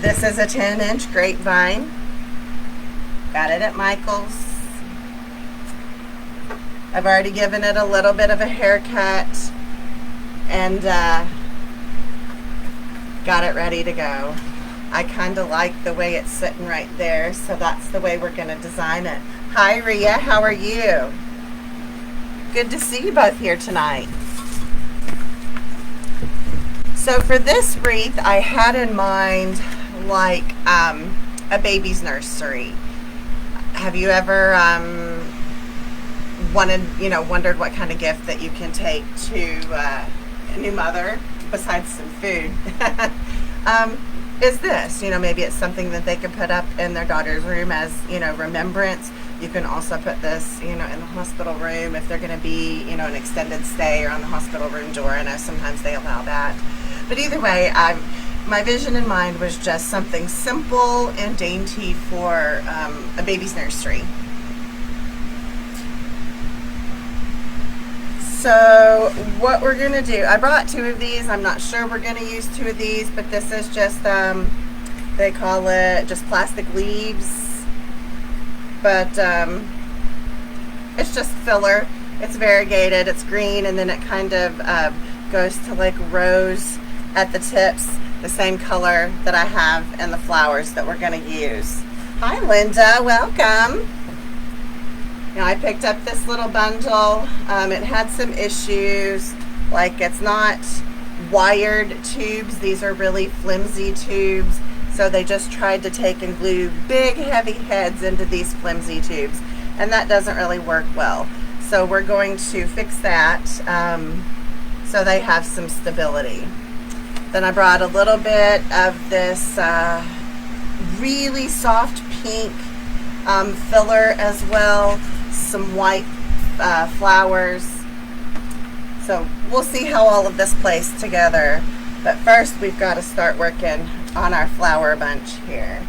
This is a 10-inch grapevine. Got it at Michael's. I've already given it a little bit of a haircut and got it ready to go. I kind of like the way it's sitting right there, so that's the way we're going to design it. Hi Rhea, how are you? Good to see you both here tonight. So for this wreath, I had in mind like a baby's nursery. Have you ever wondered what kind of gift that you can take to a new mother besides some food? Is this, maybe it's something that they could put up in their daughter's room as, remembrance. You can also put this, in the hospital room if they're going to be, an extended stay or on the hospital room door. I know sometimes they allow that. But either way, my vision in mind was just something simple and dainty for a baby's nursery. So what we're going to do, I brought 2 of these. I'm not sure we're going to use 2 of these, but this is just, they call it just plastic leaves. But it's just filler. It's variegated, it's green, and then it kind of goes to like rose at the tips, the same color that I have in the flowers that we're going to use. Hi Linda, welcome. I picked up this little bundle. It had some issues, like it's not wired tubes. These are really flimsy tubes. So they just tried to take and glue big heavy heads into these flimsy tubes, and that doesn't really work well. So we're going to fix that so they have some stability. Then I brought a little bit of this really soft pink filler as well. Some white flowers. So we'll see how all of this plays together. But first we've got to start working on our flower bunch here.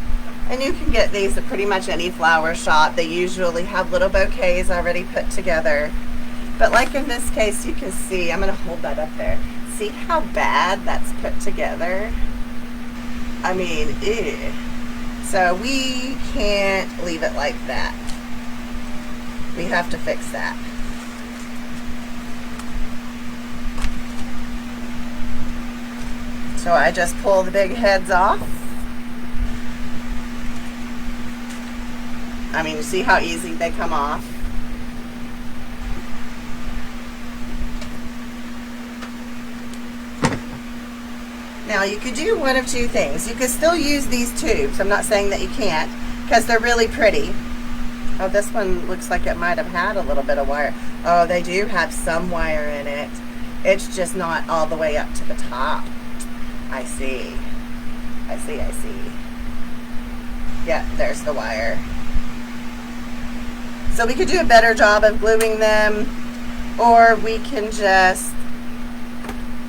And you can get these at pretty much any flower shop. They usually have little bouquets already put together. But like in this case, you can see, I'm going to hold that up there. See how bad that's put together? I mean, ew. So we can't leave it like that. We have to fix that. So I just pull the big heads off. I mean, you see how easy they come off? Now you could do one of 2 things. You could still use these tubes. I'm not saying that you can't, because they're really pretty. Oh, this one looks like it might have had a little bit of wire. Oh, they do have some wire in it. It's just not all the way up to the top. I see. I see. Yeah, there's the wire. So we could do a better job of gluing them, or we can just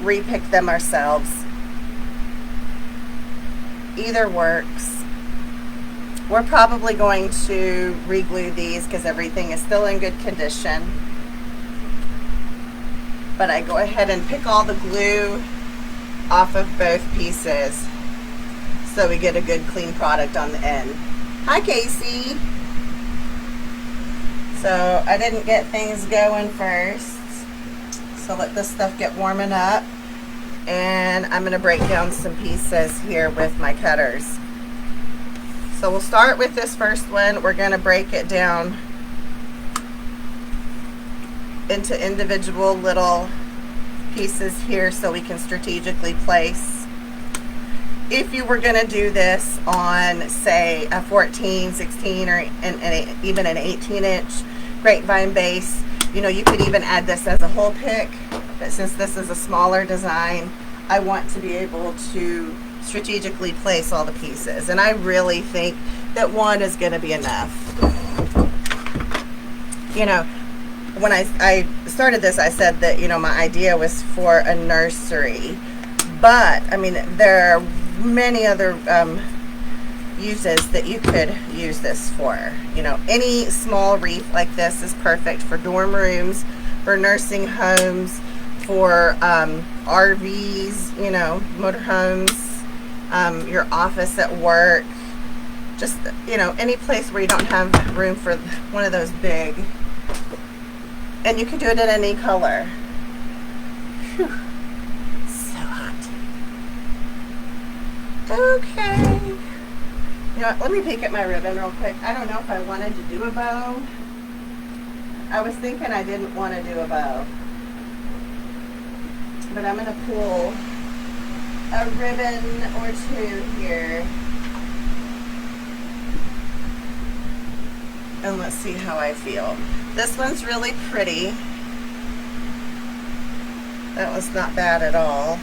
repick them ourselves. Either works. We're probably going to re-glue these because everything is still in good condition. But I go ahead and pick all the glue off of both pieces so we get a good clean product on the end. Hi Casey. So I didn't get things going first. So let this stuff get warming up. And I'm going to break down some pieces here with my cutters. So we'll start with this first one. We're going to break it down into individual little pieces here so we can strategically place. If you were going to do this on, say, a 14, 16, or even an 18-inch grapevine base, you could even add this as a whole pick. But since this is a smaller design, I want to be able to strategically place all the pieces, and I really think that one is going to be enough. When I started this, I said that my idea was for a nursery, but I mean there are many other uses that you could use this for. Any small wreath like this is perfect for dorm rooms, for nursing homes, for RVs, motorhomes. your office at work, just, you know, any place where you don't have room for one of those big. And you can do it in any color. Whew. So hot. Okay. You know what, let me peek at my ribbon real quick. I don't know if I wanted to do a bow. I was thinking I didn't want to do a bow. But I'm going to pull a ribbon or two here. And let's see how I feel. This one's really pretty. That was not bad at all.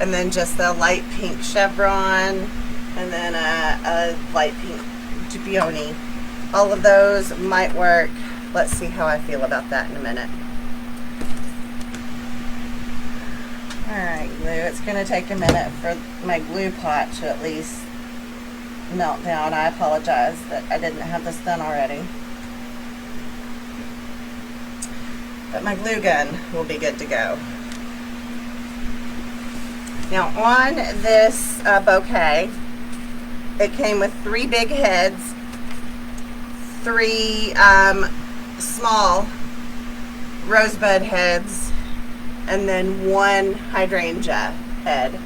And then just a light pink chevron, and then a light pink peony. All of those might work. Let's see how I feel about that in a minute. Alright, glue. It's going to take a minute for my glue pot to at least melt down. I apologize that I didn't have this done already. But my glue gun will be good to go. Now on this bouquet, it came with 3 big heads, 3 small rosebud heads, and then 1 hydrangea head.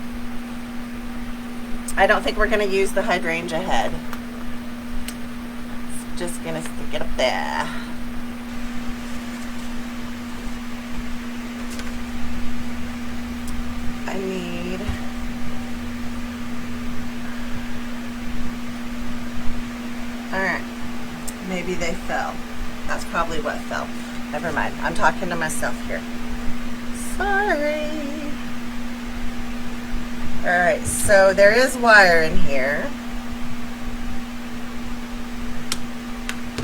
I don't think we're going to use the hydrangea head. It's just going to stick it up there. I need alright, maybe they fell. That's probably what fell. Never mind, I'm talking to myself here. Sorry. Alright, so there is wire in here.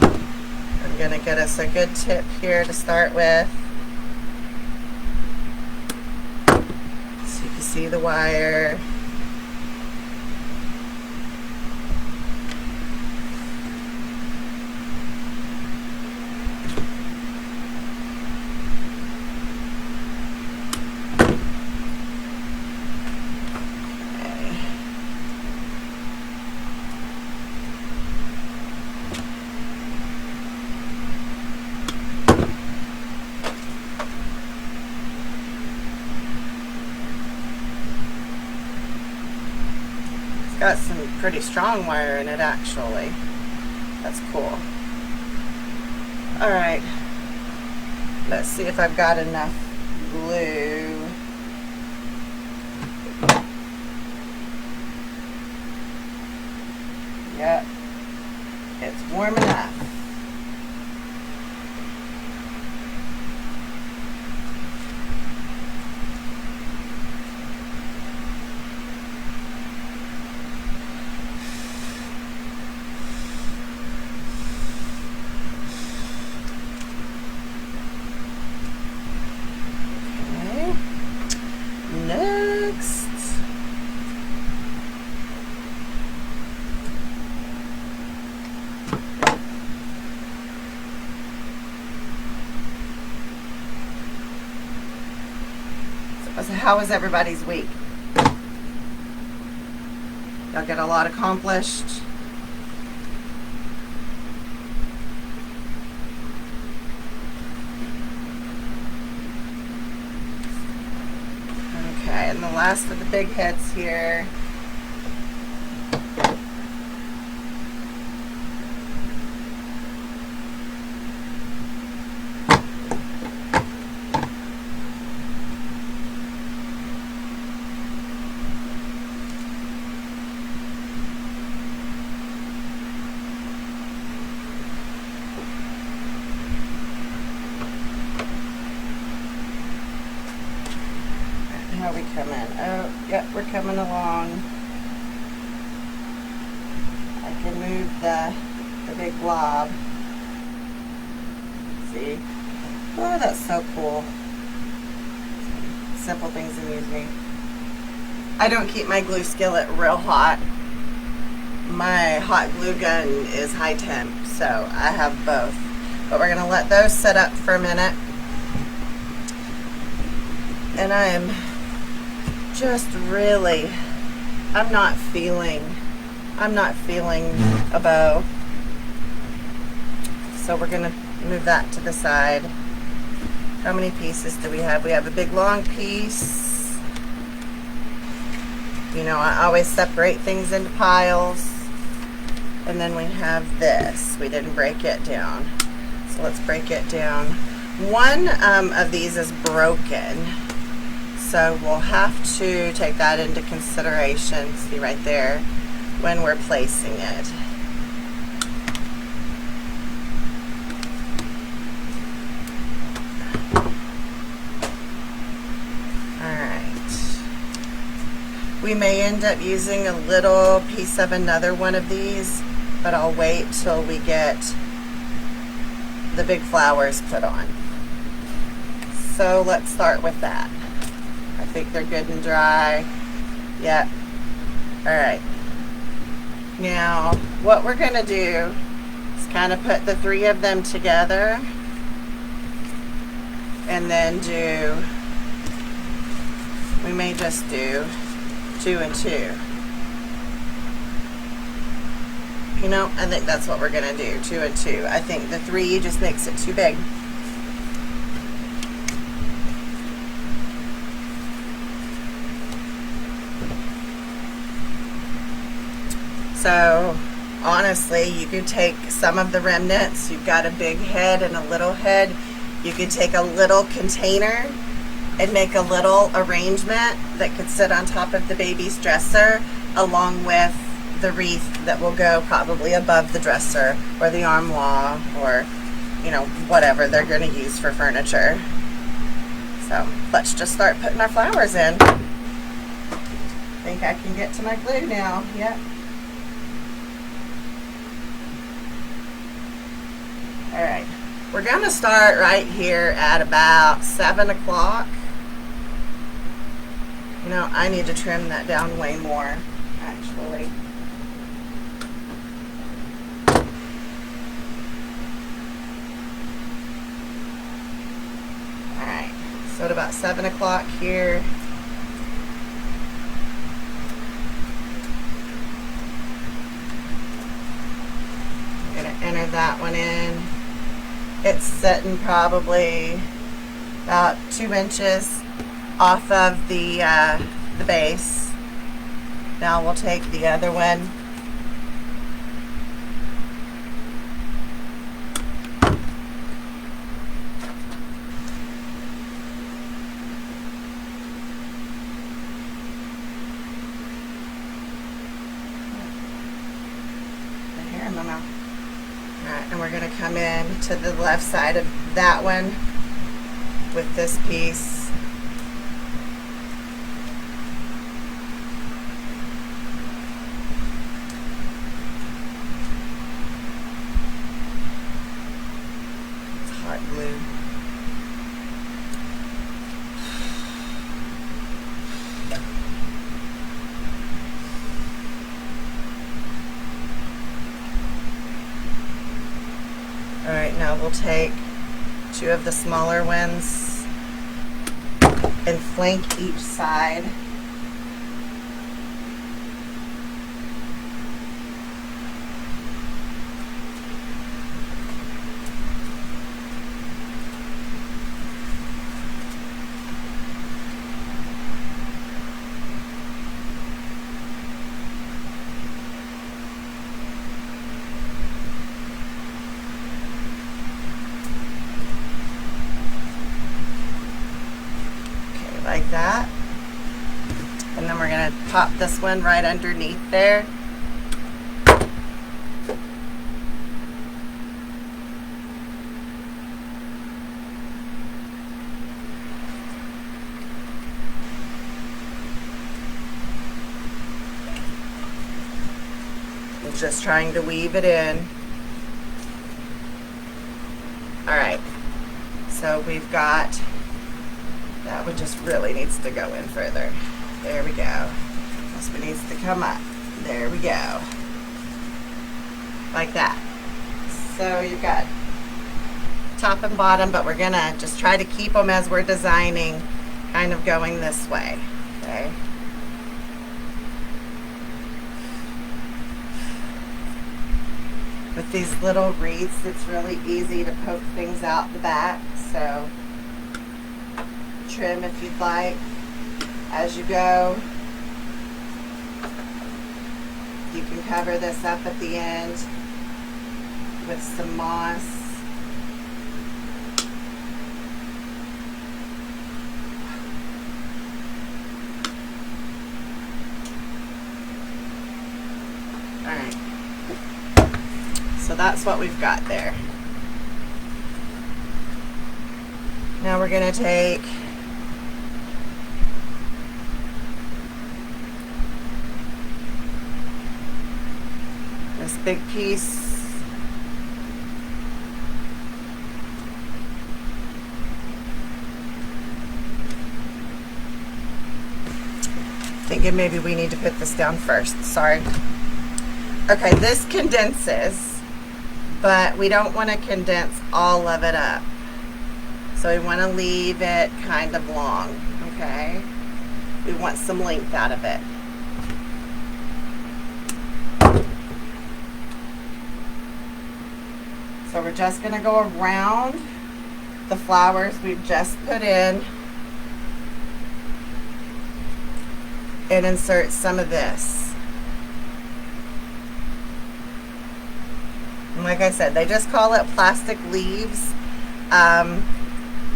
I'm going to get us a good tip here to start with. So you can see the wire. Got some pretty strong wire in it, actually. That's cool. Alright, let's see if I've got enough glue. Yep, it's warm enough. How was everybody's week? Y'all get a lot accomplished? Okay, and the last of the big heads here. How we coming? Oh, yep, we're coming along. I can move the big blob. See? Oh, that's so cool. Simple things amuse me. I don't keep my glue skillet real hot. My hot glue gun is high temp, so I have both. But we're going to let those set up for a minute. And I am just really, I'm not feeling a bow. So we're gonna move that to the side. How many pieces do we have? We have a big long piece. You know, I always separate things into piles. And then we have this. We didn't break it down. So let's break it down. One of these is broken. So we'll have to take that into consideration, see right there, when we're placing it. We may end up using a little piece of another one of these, but I'll wait till we get the big flowers put on. So let's start with that. I think they're good and dry. Yep. All right. Now, what we're gonna do is kind of put the three of them together and then we may just do 2 and 2. You know, I think that's what we're gonna do, 2 and 2. I think the 3 just makes it too big. So honestly, you could take some of the remnants. You've got a big head and a little head. You could take a little container and make a little arrangement that could sit on top of the baby's dresser, along with the wreath that will go probably above the dresser or the armoire, or, you know, whatever they're going to use for furniture. So let's just start putting our flowers in. I think I can get to my glue now. Yep. All right. We're going to start right here at about 7 o'clock. You know, I need to trim that down way more, actually. All right, so at about 7 o'clock here, I'm gonna enter that one in. It's sitting probably about 2 inches off of the base. Now we'll take the other one. The hair in my mouth. Alright, and we're going to come in to the left side of that one with this piece. Glue. All right, now we'll take 2 of the smaller ones and flank each side. Like that, and then we're going to pop this one right underneath there. I'm just trying to weave it in. All right, so we've got that one, just really needs to go in further. There we go. This one needs to come up. There we go. Like that. So you've got top and bottom, but we're gonna just try to keep them as we're designing, kind of going this way. Okay. With these little wreaths, it's really easy to poke things out the back, so trim if you'd like as you go. You can cover this up at the end with some moss. Alright, so that's what we've got there. Now we're going to take this big piece thinking maybe we need to put this down first, sorry. Okay, this condenses, but we don't want to condense all of it up. So we want to leave it kind of long, okay? We want some length out of it. So we're just going to go around the flowers we've just put in and insert some of this. And like I said, they just call it plastic leaves.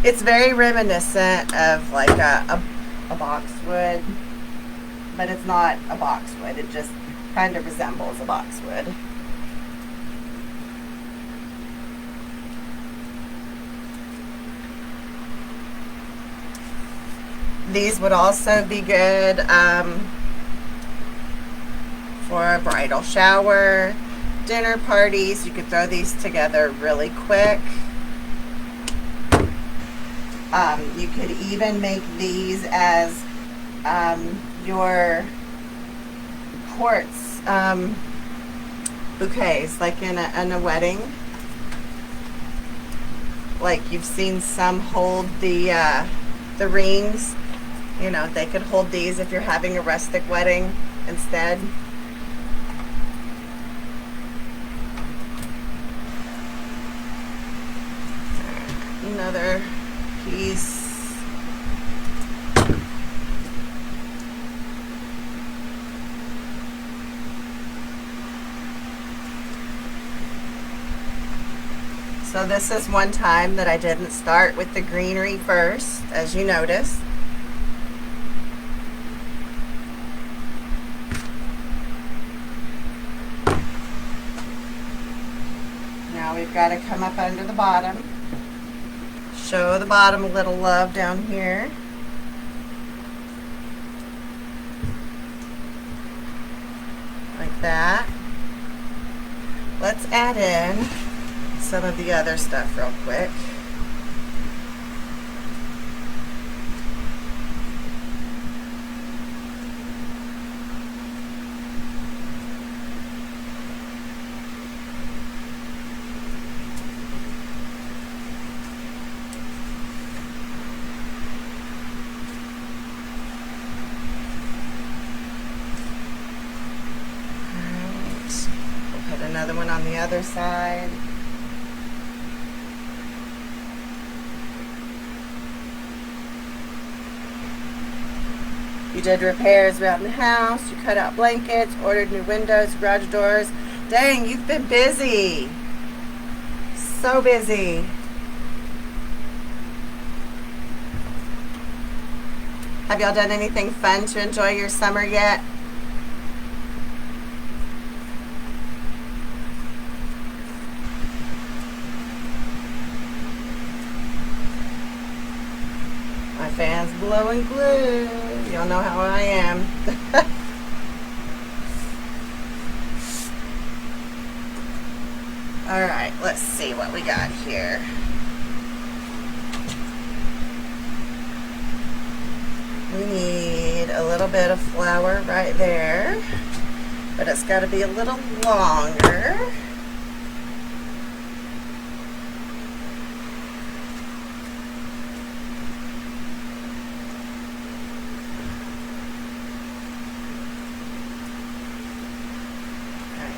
It's very reminiscent of like a boxwood, but it's not a boxwood. It just kind of resembles a boxwood. These would also be good for a bridal shower, dinner parties. You could throw these together really quick. You could even make these as your quartz bouquets, like in a wedding. Like you've seen some hold the rings. You know, they could hold these if you're having a rustic wedding instead. Another piece. So this is one time that I didn't start with the greenery first, as you notice. Now we've got to come up under the bottom. Show the bottom a little love down here. Like that. Let's add in some of the other stuff real quick. Another one on the other side. You did repairs around the house, you cut out blankets, ordered new windows, garage doors. Dang, you've been busy. So busy. Have y'all done anything fun to enjoy your summer yet? Fans blowing glue. Y'all know how I am. Alright, let's see what we got here. We need a little bit of flour right there, but it's got to be a little longer.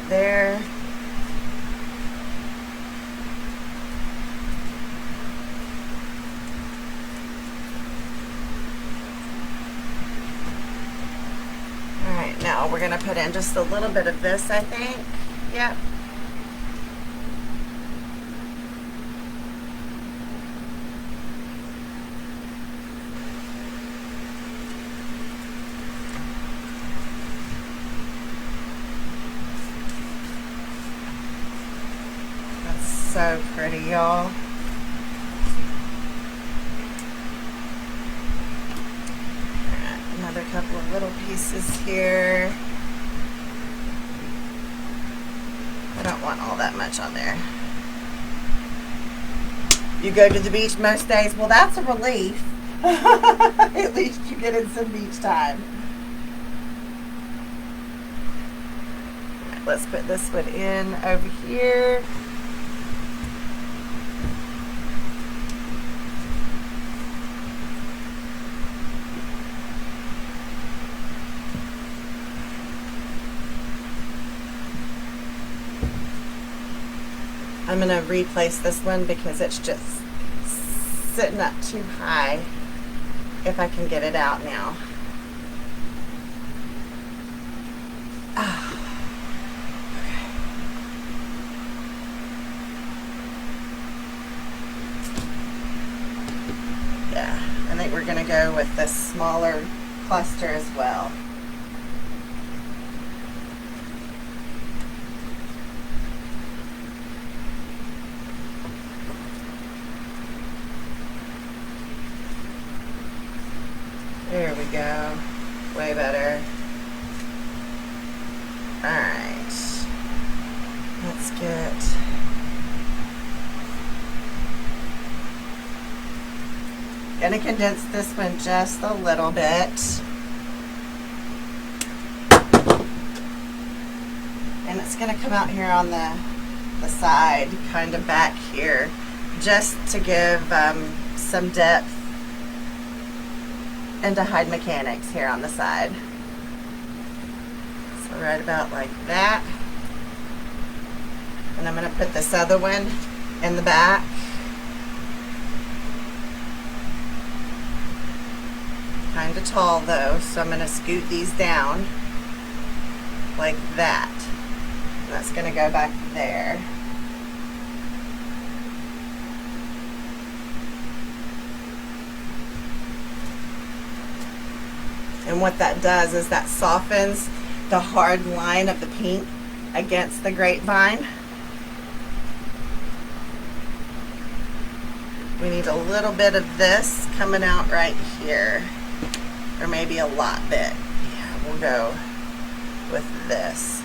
There. now we're going to put in just a little bit of this, I think. Yep. That's so pretty, y'all. Another couple of little pieces here. I don't want all that much on there. You go to the beach most days. Well, that's a relief. At least you get in some beach time. All right, let's put this one in over here. I'm going to replace this one because it's just sitting up too high if I can get it out now. Okay. Yeah, I think we're going to go with this smaller cluster as well. There we go. Way better. Alright. Let's get... Gonna condense this one just a little bit. And it's gonna come out here on the side, kind of back here, just to give some depth and to hide mechanics here on the side. So right about like that. And I'm going to put this other one in the back. Kind of tall though, so I'm going to scoot these down like that. And that's going to go back there. And what that does is that softens the hard line of the pink against the grapevine. We need a little bit of this coming out right here, or maybe a lot bit. Yeah, we'll go with this.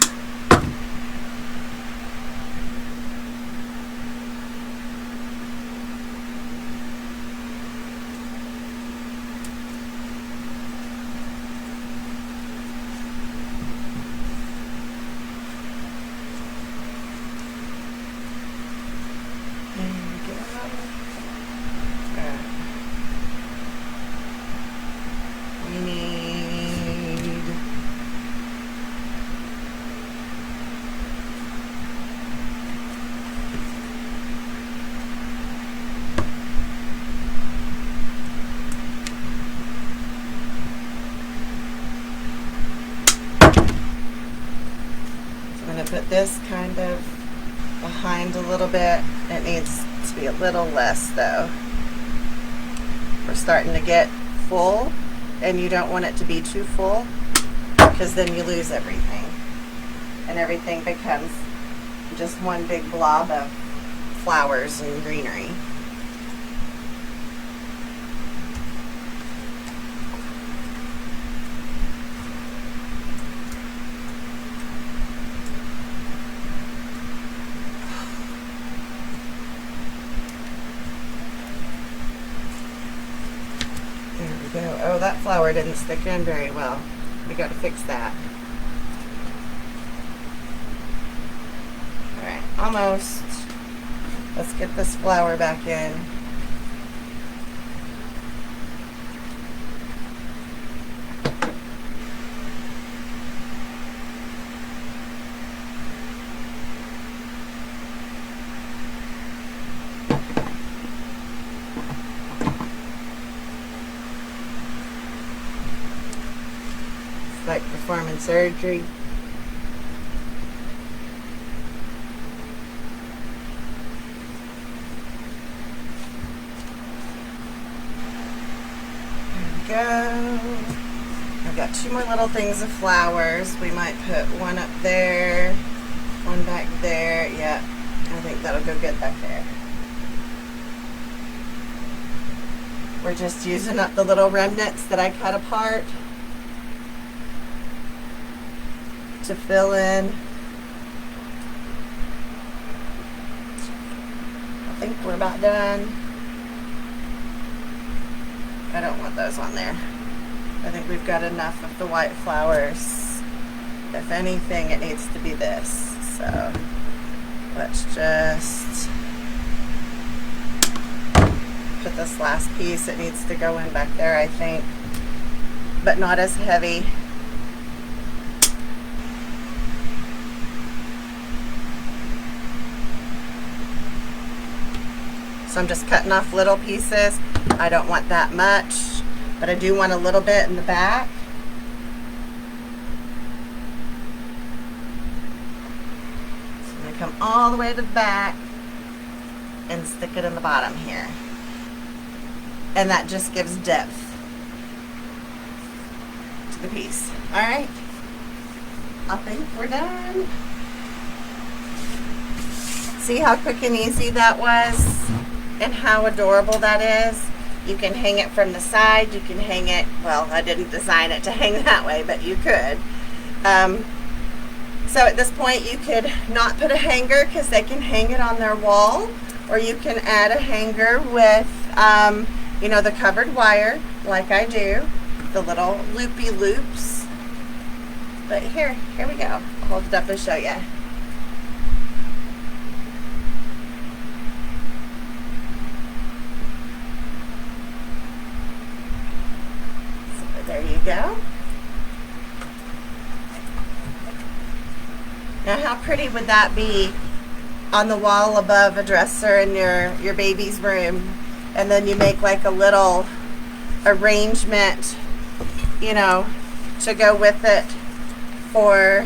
Put this kind of behind a little bit. It needs to be a little less though. We're starting to get full, and you don't want it to be too full because then you lose everything and everything becomes just one big blob of flowers and greenery. Oh, that flower didn't stick in very well. We got to fix that. Alright, almost. Let's get this flower back in. like performing surgery. Go. I've got two more little things of flowers. We might put one up there, one back there. Yeah, I think that'll go good back there. We're just using up the little remnants that I cut apart to fill in. I think we're about done. I don't want those on there. I think we've got enough of the white flowers. If anything, it needs to be this. So let's just put this last piece. It needs to go in back there, I think, but not as heavy. So I'm just cutting off little pieces. I don't want that much, but I do want a little bit in the back. So I'm going to come all the way to the back and stick it in the bottom here. And that just gives depth to the piece. All right, I think we're done. See how quick and easy that was and how adorable that is? You can hang it from the side, you can hang it, well, I didn't design it to hang that way, but you could. So at this point you could not put a hanger because they can hang it on their wall, or you can add a hanger with, you know, the covered wire, like I do, the little loopy loops. But here we go. I'll hold it up and show you. There you go. Now how pretty would that be on the wall above a dresser in your baby's room, and then you make like a little arrangement, you know, to go with it for,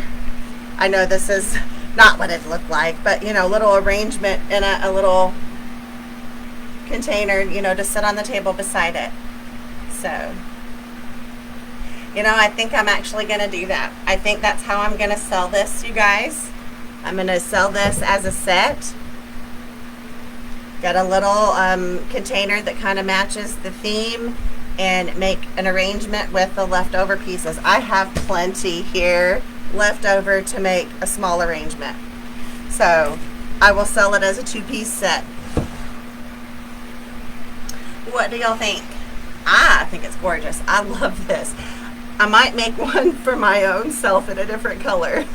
I know this is not what it looked like, but you know, little arrangement in a little container, you know, to sit on the table beside it. So, you know, I think I'm actually going to do that. I think that's how I'm going to sell this, you guys. I'm going to sell this as a set. Got a little container that kind of matches the theme, and make an arrangement with the leftover pieces. I have plenty here left over to make a small arrangement. So I will sell it as a two-piece set. What do y'all think? I think it's gorgeous. I love this. I might make one for my own self in a different color.